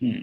Hmm.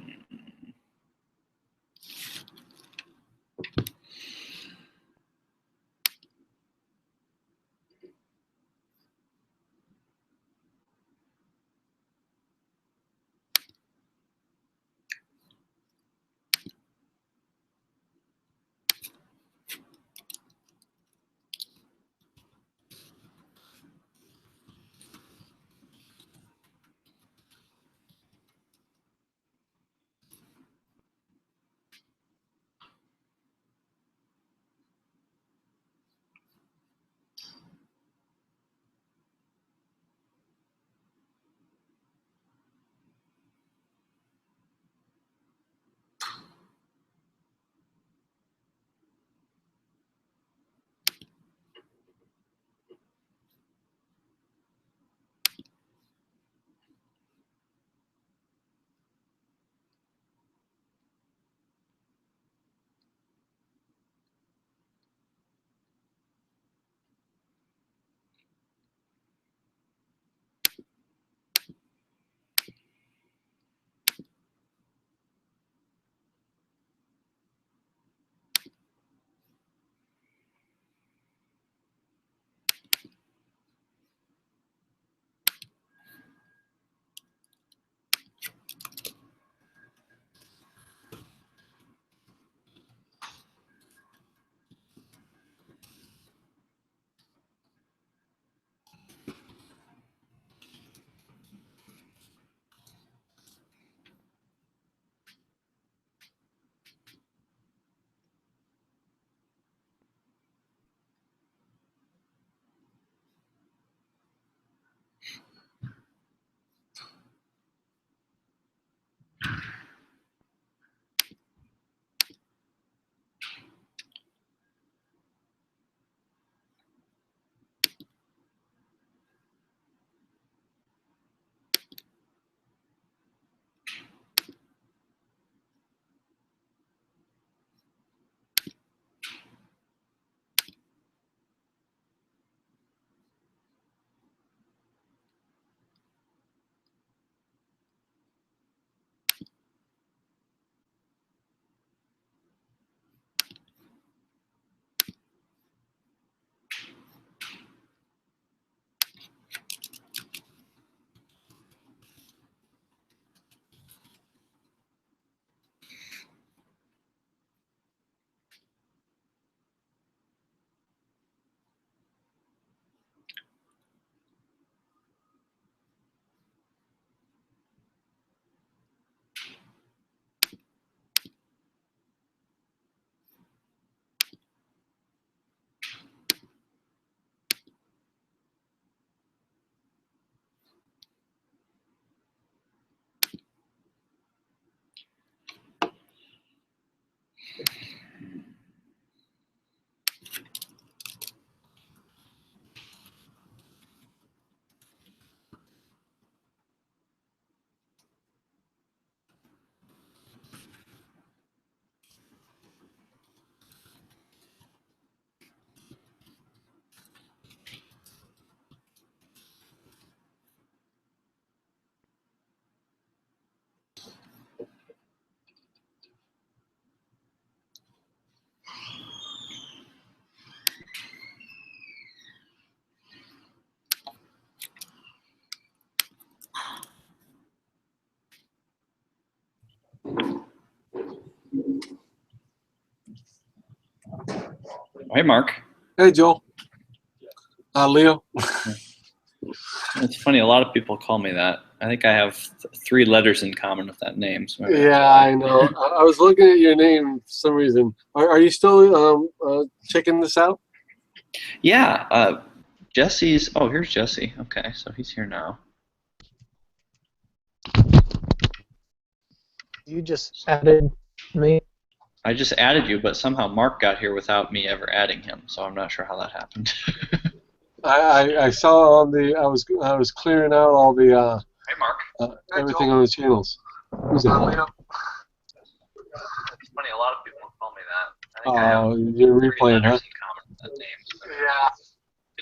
Hey, Mark. Hey, Joel. Leo. It's funny. A lot of people call me that. I think I have 3 letters in common with that name. So Yeah, I know. I was looking at your name for some reason. Are you still checking this out? Yeah. Jesse's. Oh, here's Jesse. Okay, so he's here now. You just added me. I just added you, but somehow Mark got here without me ever adding him. So I'm not sure how that happened. I saw on the I was clearing out all the Hey, Mark. everything on the channels. Who's that? It's funny. A lot of people call me that. I think I have You're 3 replaying, huh? letters in common with that name. So Yeah.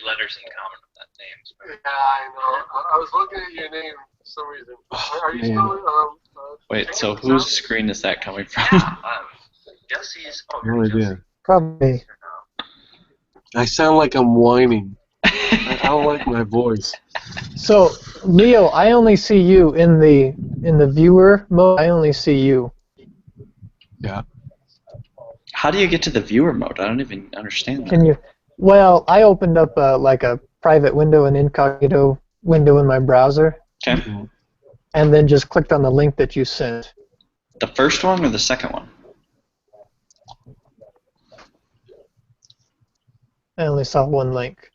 letters in common with that name. Yeah, I know. I was looking at your name for some reason. Are you Man. still Wait, so whose screen is that coming from? Jesse's. No idea. Probably. I sound like I'm whining. I don't like my voice. So, Leo, I only see you in the viewer mode. I only see you. Yeah. How do you get to the viewer mode? I don't even understand that. Can you? Well, I opened up like a private window, an incognito window in my browser, Okay. and then just clicked on the link that you sent. The first one or the second one? I only saw one link.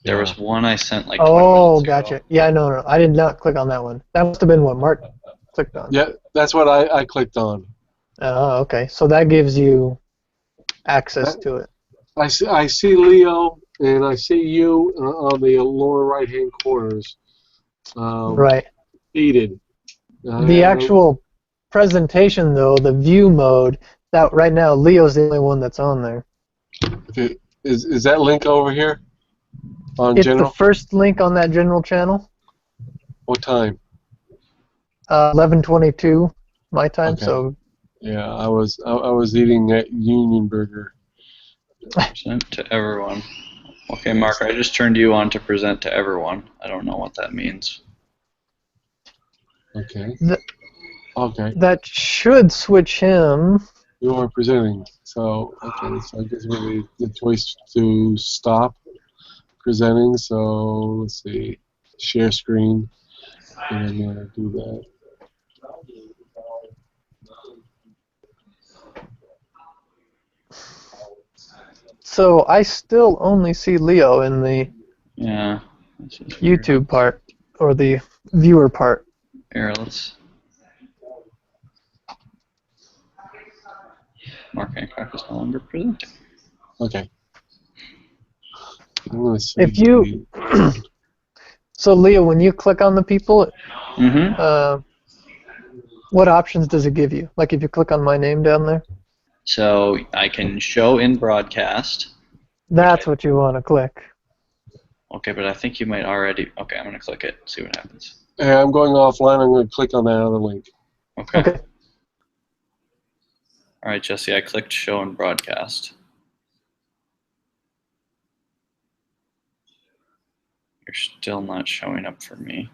There was one I sent like 20 Oh, minutes ago. gotcha. Yeah, no, I did not click on that one. That must have been what Mark clicked on. Yeah, that's what I clicked on. Oh, okay. So that gives you access to it. I see Leo and I see you on the lower right hand corners. Right. Seated. The actual presentation, though, the view mode, that right now Leo's the only one that's on there. Okay. Is that link over here on It's general? the first link on that general channel. What time? 11:22 my time. Okay. So Yeah, I was eating at Union Burger. Present to everyone. Okay, Mark, I just turned you on to present to everyone. I don't know what that means. Okay. The- Okay. that should switch him. You are presenting. So okay. So I guess we need the choice to stop presenting. So let's see. Share screen. And I'm gonna do that. So I still only see Leo in the Yeah. This is weird. YouTube part or the viewer part. Here, let's. Mark Hancock is no longer presenting. Okay. I'm gonna see. If you So Leo, when you click on the people, Mm-hmm. what options does it give you? Like if you click on my name down there? So I can show in broadcast. That's what you want to click. Okay, but I think you might already. Okay, I'm gonna click it. See what happens. Hey, I'm going offline. I'm going to click on that other link. Okay. Okay. All right, Jesse. I clicked show in broadcast. You're still not showing up for me.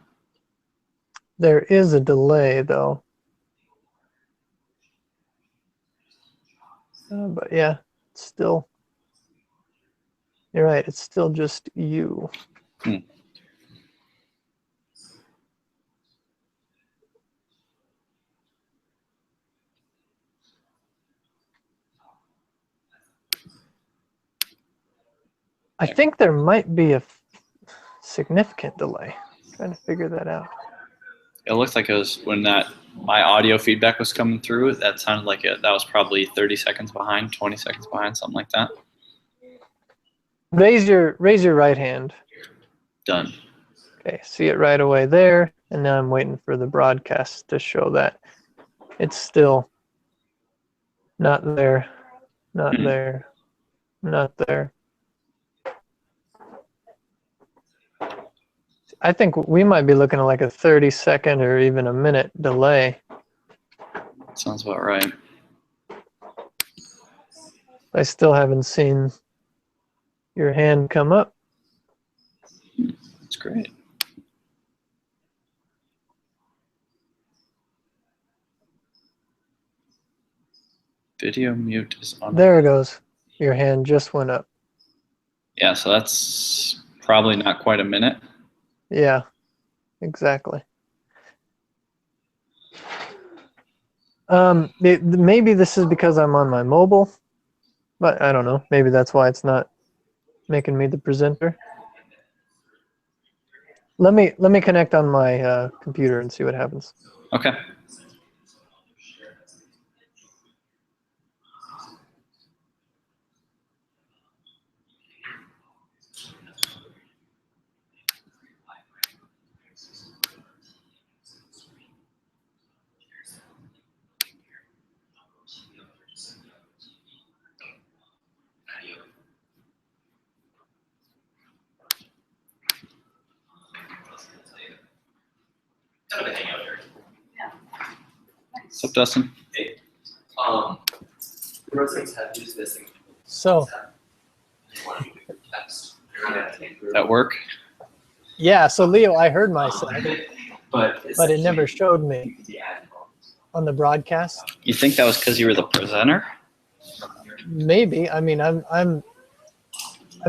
There is a delay though. But yeah, it's still. You're right. It's still just you. I think there might be a significant delay. I'm trying to figure that out. It looked like it was when my audio feedback was coming through. That sounded like that was probably 30 seconds behind, 20 seconds behind, something like that. Raise your right hand. Done. Okay, see it right away there, and now I'm waiting for the broadcast to show that. It's still not there, not there, not there. I think we might be looking at like a 30-second or even a minute delay. Sounds about right. I still haven't seen your hand come up. That's great. Video mute is on. There it goes. Your hand just went up. Yeah, so that's probably not quite a minute. Yeah, exactly. Maybe this is because I'm on my mobile, but I don't know. Maybe that's why it's not making me the presenter. Let me connect on my computer and see what happens. Okay. What's up, Dustin? Hey, the residents have used this thing. So, That work? yeah, so Leo, I heard myself, But but it never showed me on the broadcast. You think that was because you were the presenter? Maybe. I mean, I'm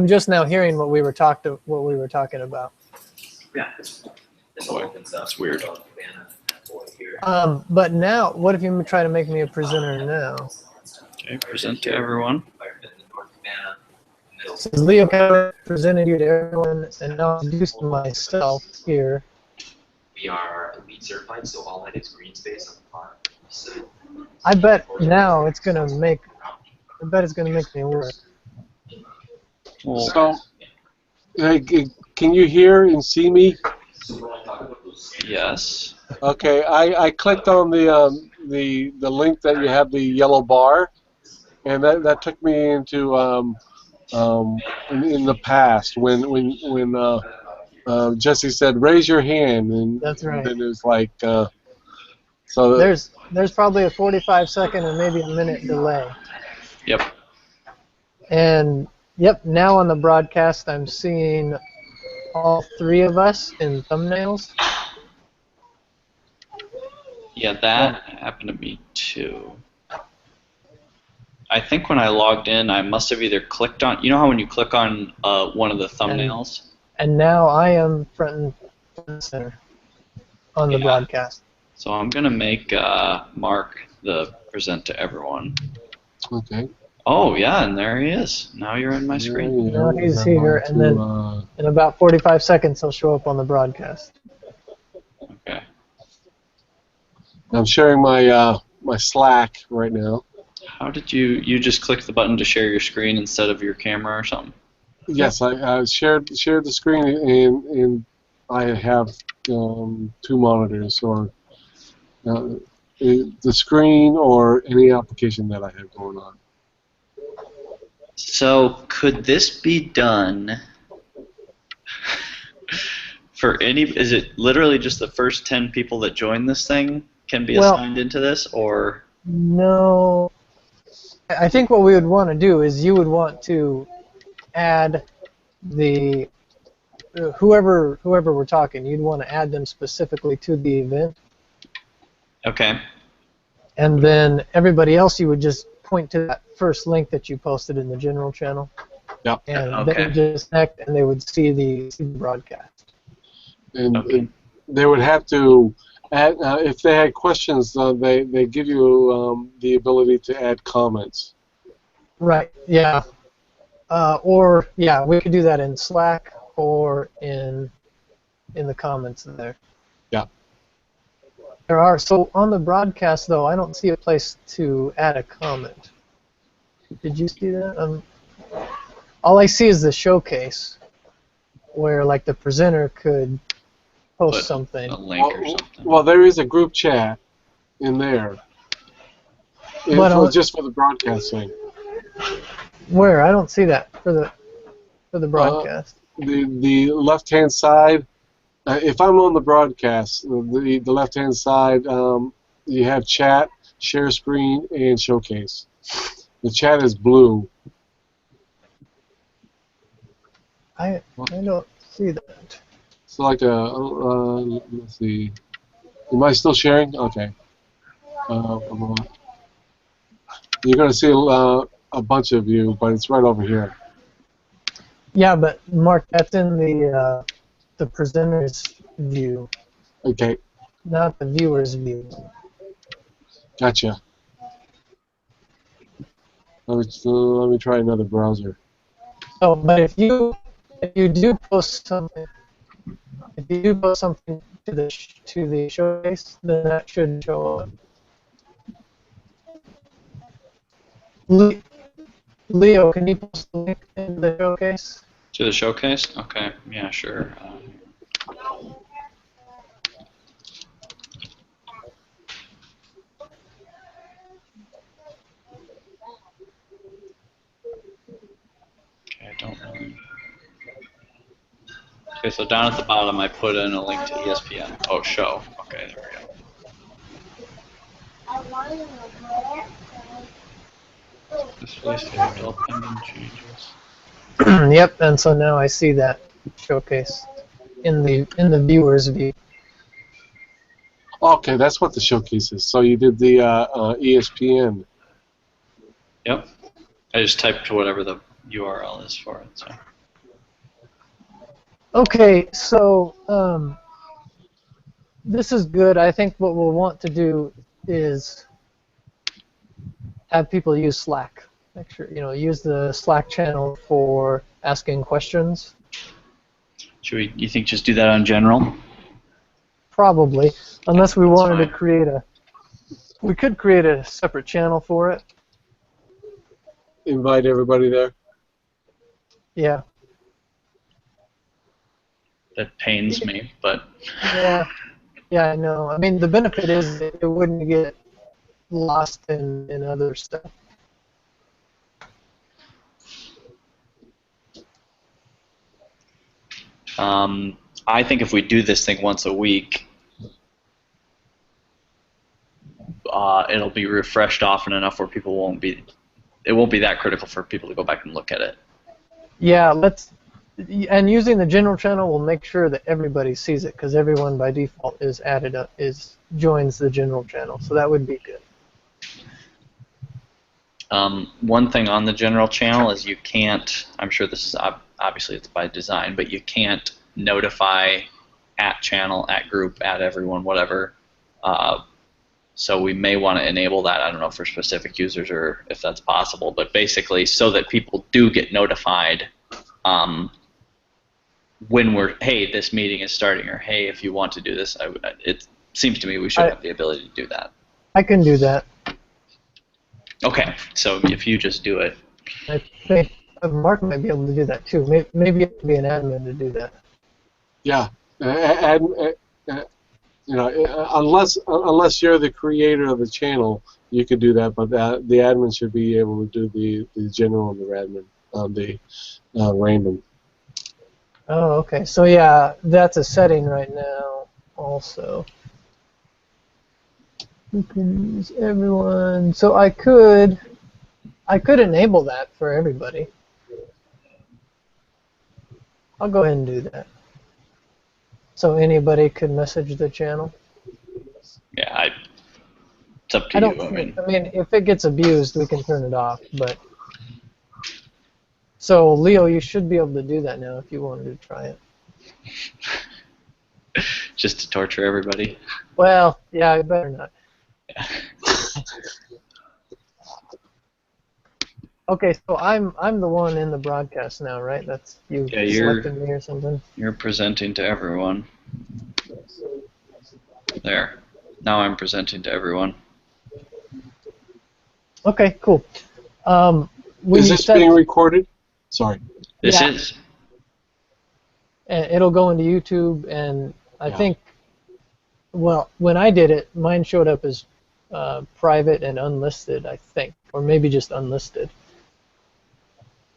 just now hearing what we were talking about. Yeah, it's all open stuff. That's weird. But now, what if you try to make me a presenter now? Okay, present to everyone. Since Leo kind of presented you to everyone, and now I'll introduce myself here. We are LEED certified, so all that is green space on the farm. So I bet now it's gonna make. I bet it's gonna make me work. Well, So, can you hear and see me? yes. Okay, I clicked on the link that you have the yellow bar, and that took me into in the past when Jesse said raise your hand, and That's right. then it was like so. There's probably a 45-second or maybe a minute delay. Yep. And yep, now on the broadcast, I'm seeing all three of us in thumbnails. Yeah, that happened to me too. I think when I logged in, I must have either clicked on. You know how when you click on one of the thumbnails? And now I am front and center on the broadcast. So I'm gonna make Mark the present to everyone. Okay. Oh yeah, and there he is. Now you're in my screen. Now he's here, and then in about 45 seconds he'll show up on the broadcast. Okay. I'm sharing my my Slack right now. How did you just click the button to share your screen instead of your camera or something? Yes, I shared the screen, and I have two monitors, or the screen or any application that I have going on. So could this be done for any? Is it literally just the first 10 people that join this thing can be assigned into this, or? No. I think what we would want to do is you would want to add the whoever we're talking. You'd want to add them specifically to the event, Okay. and then everybody else you would just point to that first link that you posted in the general channel. Yep. And they would just connect and they would see the broadcast. And they would have to add, if they had questions, they give you the ability to add comments. Right. Yeah. Or yeah, we could do that in Slack or in the comments there. Yeah. There are. So on the broadcast though, I don't see a place to add a comment. Did you see that? All I see is the showcase, where like the presenter could post something. A link or something. Well, there is a group chat in there. Just for the broadcasting. Where? I don't see that for the broadcast. The left-hand side. If I'm on the broadcast, the left-hand side, you have chat, share screen, and showcase. The chat is blue. I don't see that. It's like let's see. Am I still sharing? Okay. You're going to see a bunch of you, but it's right over here. Yeah, but Mark, that's in the presenter's view. Okay. Not the viewer's view. Gotcha. Let me try another browser. Oh, but if you do post something, to the showcase, then that should show up. Leo, can you post the link in the showcase? To the showcase? Okay. Yeah, sure. I don't really. Okay, so down at the bottom, I put in a link to ESPN. Oh, show. Okay, there we go. Display saved all pending changes. Yep, and so now I see that showcase in the viewer's view. Okay, that's what the showcase is. So you did the ESPN. Yep. I just typed whatever the URL is for it. So. Okay, so this is good. I think what we'll want to do is have people use Slack. Make sure use the Slack channel for asking questions. Should we? You think just do that on general? Probably, unless we That's wanted to fine. create a. We could create a separate channel for it. Invite everybody there. Yeah. That pains me, but Yeah. Yeah, I know. I mean, the benefit is that it wouldn't get lost in other stuff. I think if we do this thing once a week, it'll be refreshed often enough where people won't be. It won't be that critical for people to go back and look at it. Yeah, and using the general channel will make sure that everybody sees it because everyone by default is added up, joins the general channel, so that would be good. One thing on the general channel is you can't. I'm sure this is obviously it's by design, but you can't notify @channel, @group, @everyone, whatever. So we may want to enable that. I don't know for specific users or if that's possible, but basically so that people do get notified when hey, this meeting is starting, or hey, if you want to do this. It seems to me we should have the ability to do that. I can do that. Okay, so if you just do it. I think Mark might be able to do that too. Maybe you have to be an admin to do that. Yeah, unless you're the creator of the channel, you could do that. But the admin should be able to do the general and the admin, the random. Oh, okay. So yeah, that's a setting right now. Also, we can use everyone. So I could enable that for everybody. I'll go ahead and do that. So anybody could message the channel. Yeah, it's up to you. I mean, if it gets abused, we can turn it off. But so Leo, you should be able to do that now if you wanted to try it. Just to torture everybody. Well, yeah, I better not. Yeah. Okay, so I'm the one in the broadcast now, right? That's you selected me or something. You're presenting to everyone. There. Now I'm presenting to everyone. Okay, cool. Is this being recorded? Sorry. This is. It'll go into YouTube, and I think, well, when I did it, mine showed up as private and unlisted, I think, or maybe just unlisted.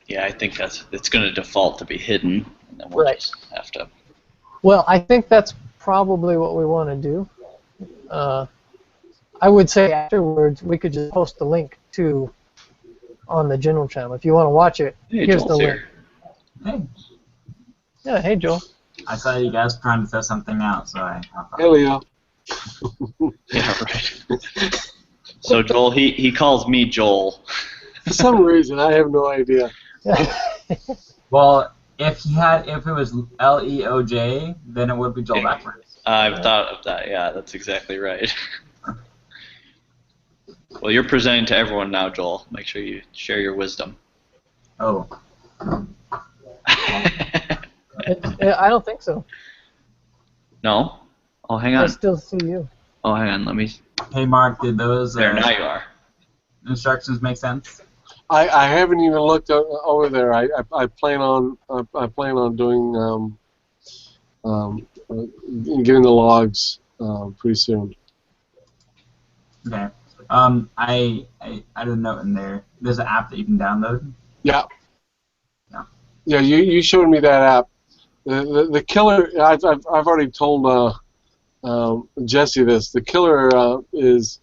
Yeah, I think it's going to default to be hidden, and then we'll just have to. Well, I think that's probably what we want to do. I would say afterwards we could just post the link on the general channel. If you want to watch it, here's the link. Hey. Yeah, hey Joel. I saw you guys trying to throw something out, so I hopped on. Hey Leo. Yeah, right. So Joel, he calls me Joel. For some reason, I have no idea. Well, if it was Leoj, then it would be Joel backwards. I've thought of that. Yeah, that's exactly right. Well, you're presenting to everyone now, Joel. Make sure you share your wisdom. Oh. I don't think so. No? Oh, hang on. I still see you. Oh, hang on. Let me. Hey, Mark, did those There, now you are. instructions make sense? I haven't even looked over there. I plan on doing getting the logs pretty soon. Okay. I had a note in there. There's an app that you can download. Yeah. Yeah. Yeah. You showed me that app. The killer. I've already told Jesse this. The killer is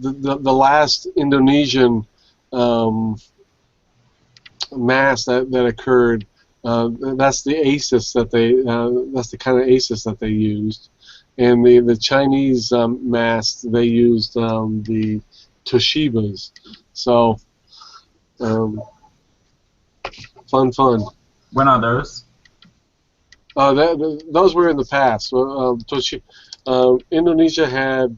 the last Indonesian mass that occurred. That's the ASIS that that's the kind of ASIS that they used, and the Chinese mass they used the Toshibas. So fun. When are those? Those were in the past. Indonesia had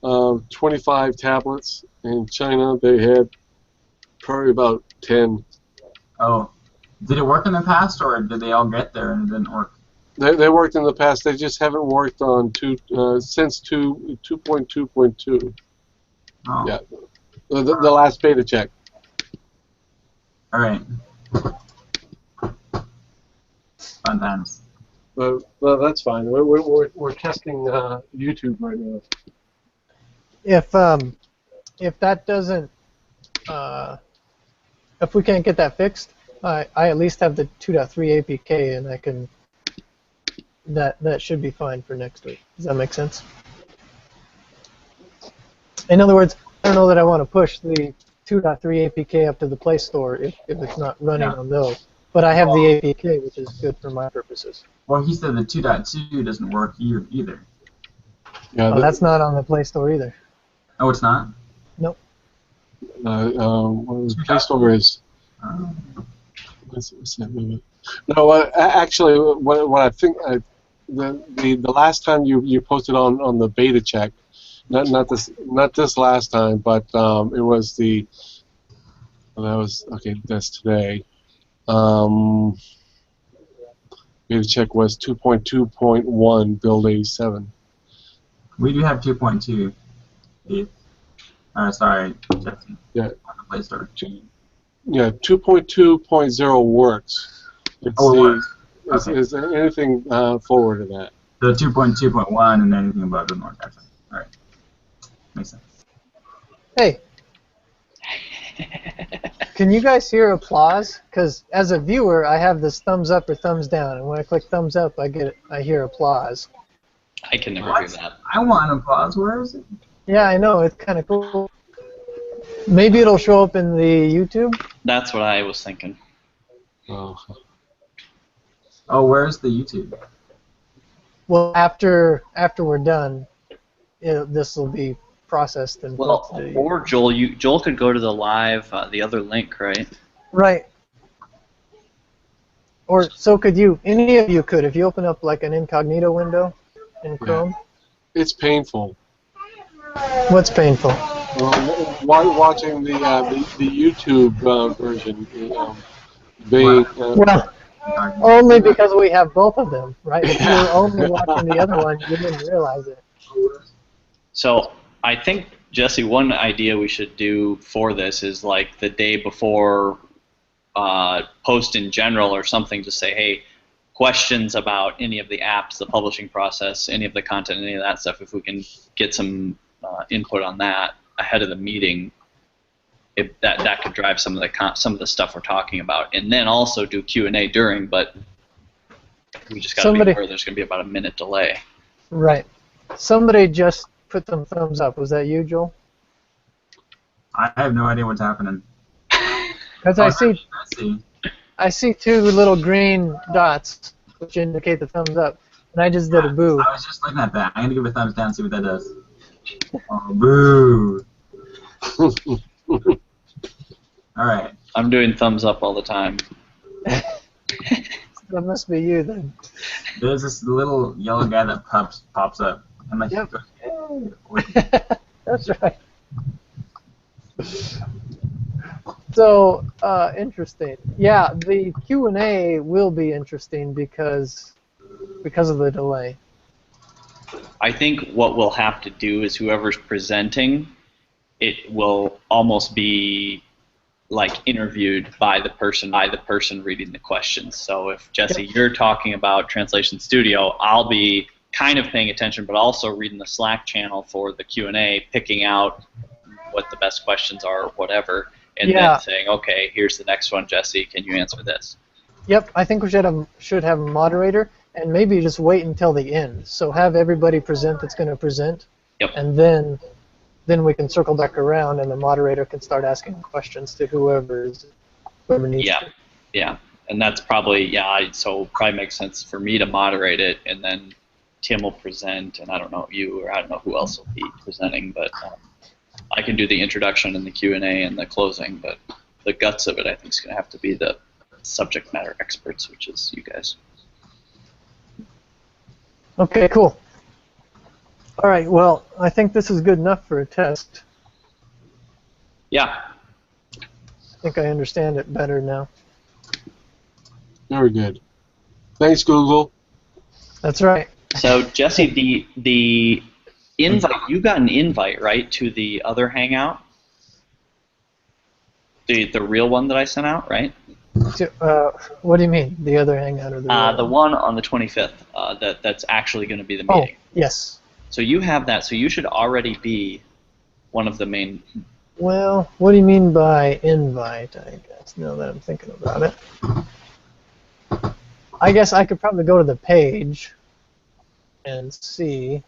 25 tablets. In China, they had probably about 10. Oh, did it work in the past, or did they all get there and it didn't work? They worked in the past. They just haven't worked on since 2.2.2. Oh. Yeah, the last beta check. All right. Fun times. Well, that's fine. We're testing YouTube right now. If that doesn't, if we can't get that fixed, I at least have the 2.3 APK, and I can. That should be fine for next week. Does that make sense? In other words, I don't know that I want to push the 2.3 APK up to the Play Store if it's not running on those. But I have the APK, which is good for my purposes. Well, he said the 2.2 doesn't work either. Yeah, Oh, that's not on the Play Store either. Oh, it's not? Nope. What the Play Store is. What's that? No, actually, what I think the last time you posted on the beta check, not this last time, but it was that's today. Beta check was 2.2.1 build 87. We do have 2.2. Sorry, Jesse. Yeah. On the Play Store. Yeah, 2.2.0 works. It's works. Okay. Is there anything forward to that? The 2.2.1 and anything above doesn't work, actually. All right. Makes sense. Hey. Can you guys hear applause? Because as a viewer, I have this thumbs up or thumbs down, and when I click thumbs up, I hear applause. I can never hear that. I want applause. Where is it? Yeah, I know. It's kind of cool. Maybe it'll show up in the YouTube. That's what I was thinking. Oh, where's the YouTube? Well, after we're done, this will be processed and Well, put to the or Joel could go to the live, the other link, right? right. Or so could you. Any of you could. If you open up like an incognito window in Chrome. it's painful. What's painful? While watching the YouTube version, being Well, only because we have both of them, right? If you were only watching the other one, you didn't realize it. So I think, Jesse, one idea we should do for this is like the day before post in general or something to say, hey, questions about any of the apps, the publishing process, any of the content, any of that stuff, if we can get some input on that ahead of the meeting, that could drive some of the stuff we're talking about, and then also do Q&A during. But we just got to be aware there's going to be about a minute delay. Right. Somebody just put some thumbs up. Was that you, Joel? I have no idea what's happening. Because I see two little green dots, which indicate the thumbs up, and I just did a boo. I was just looking at that. I'm going to give a thumbs down and see what that does. Oh, boo. All right. I'm doing thumbs up all the time. That must be you then. There's this little yellow guy that pops up. I'm like, Yep. hey. That's right. So interesting. Yeah, the Q&A will be interesting because of the delay. I think what we'll have to do is whoever's presenting, it will almost be like interviewed by the person reading the questions. So if Jesse, you're talking about Translation Studio, I'll be kind of paying attention, but also reading the Slack channel for the Q&A, picking out what the best questions are, or whatever, and then saying, okay, here's the next one, Jesse, can you answer this? Yep, I think we should have a moderator, and maybe just wait until the end. So have everybody present that's going to present, and then then we can circle back around, and the moderator can start asking questions to whoever needs Yeah, to. yeah, and that's probably so it probably makes sense for me to moderate it, and then Tim will present, and I don't know you or I don't know who else will be presenting, but I can do the introduction and the Q&A and the closing, but the guts of it I think is going to have to be the subject matter experts, which is you guys. Okay, cool. All right, well, I think this is good enough for a test. Yeah. I think I understand it better now. Very good. Thanks, Google. That's right. So Jesse, the invite, you got an invite, right, to the other Hangout? The real one that I sent out, right? What do you mean, the other Hangout or the real The one on the 25th, that's actually going to be the meeting. Oh, yes. So you have that, so you should already be one of the main... Well, what do you mean by invite, I guess, now that I'm thinking about it? I guess I could probably go to the page and see.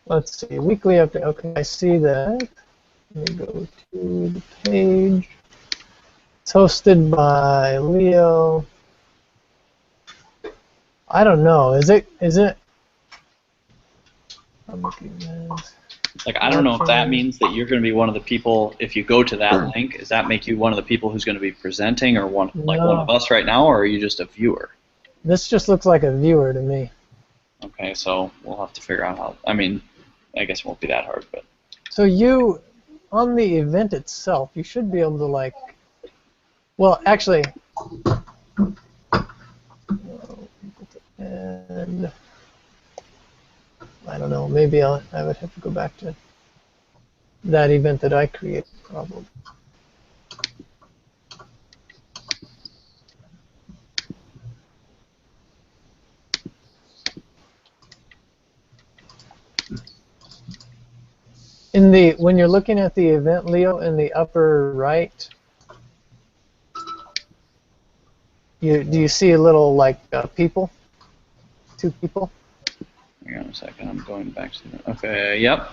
Let's see, weekly update. Okay, I see that. Let me go to the page. It's hosted by Leo. I don't know. Is it? I'm looking at. Like, I don't know if that means that you're going to be one of the people, if you go to that link, does that make you one of the people who's going to be presenting, or one of us right now, or are you just a viewer? This just looks like a viewer to me. Okay, so we'll have to figure out how, I mean, I guess it won't be that hard, but... So you, on the event itself, you should be able to, like, well, actually, and I don't know, maybe I would have to go back to that event that I created, probably. When you're looking at the event, Leo, in the upper right, do you see a little, like, people? 2 people? Hang on a second, I'm going back to the... Okay, yep.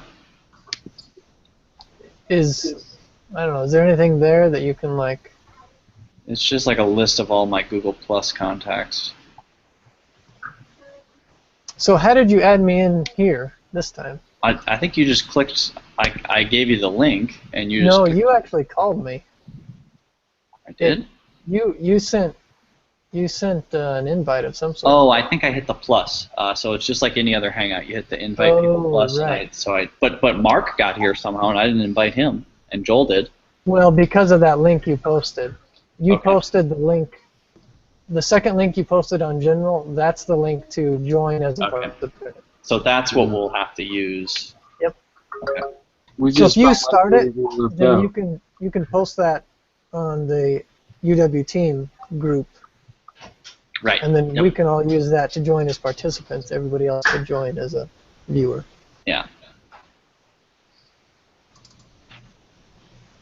I don't know, is there anything there that you can, like... It's just like a list of all my Google Plus contacts. So how did you add me in here this time? I think you just clicked... I gave you the link, and you just... No, you actually called me. I did? You sent an invite of some sort. Oh, I think I hit the plus. So it's just like any other Hangout. You hit the invite people plus. Right. But Mark got here somehow, and I didn't invite him, and Joel did. Well, because of that link you posted. You Okay. posted the link. The second link you posted on general, that's the link to join as a participant. So that's what we'll have to use. Yep. Okay. So if you start it, then Yeah. you can post that on the UW team group. Right. And then we can all use that to join as participants. Everybody else can join as a viewer. Yeah.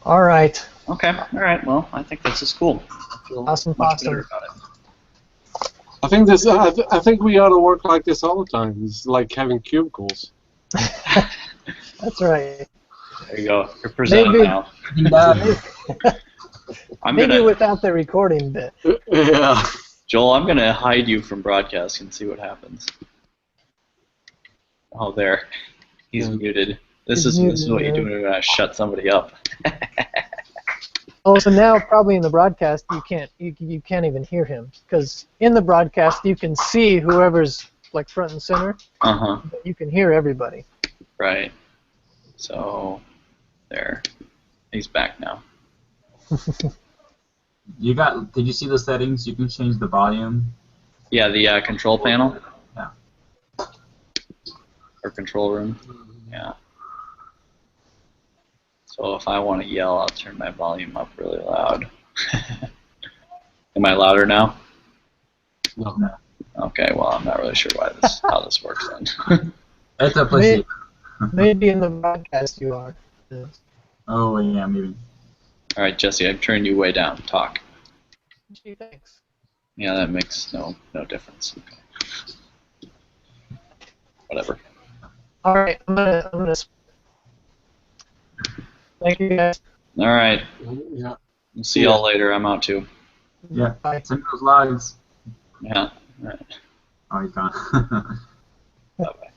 All right. Okay. All right. Well, I think this is cool. I feel Awesome. much better about it. I think this. I think we ought to work like this all the time. It's like having cubicles. That's right. There you go. You're presenting now. Maybe without the recording bit. Yeah. Joel, I'm gonna hide you from broadcast and see what happens. Oh, there. He's muted. This is what you do when I shut somebody up. Oh, so now probably in the broadcast you can't even hear him, because in the broadcast you can see whoever's like front and center. But you can hear everybody. Right. So there. He's back now. Did you see the settings? You can change the volume. Yeah, the control panel. Yeah. Or control room. Yeah. So if I want to yell, I'll turn my volume up really loud. Am I louder now? No. Okay, well, I'm not really sure how this works then. It's a placebo. Maybe in the broadcast you are. Oh, yeah, maybe. All right, Jesse, I've turned you way down. Talk. Gee, thanks. Yeah, that makes no difference. Okay. whatever. All right, I'm gonna. Thank you guys. All right. Yeah. We'll see y'all later. I'm out too. Yeah. Bye. Send me those logs. Yeah. All right. Oh, he's gone. Bye bye.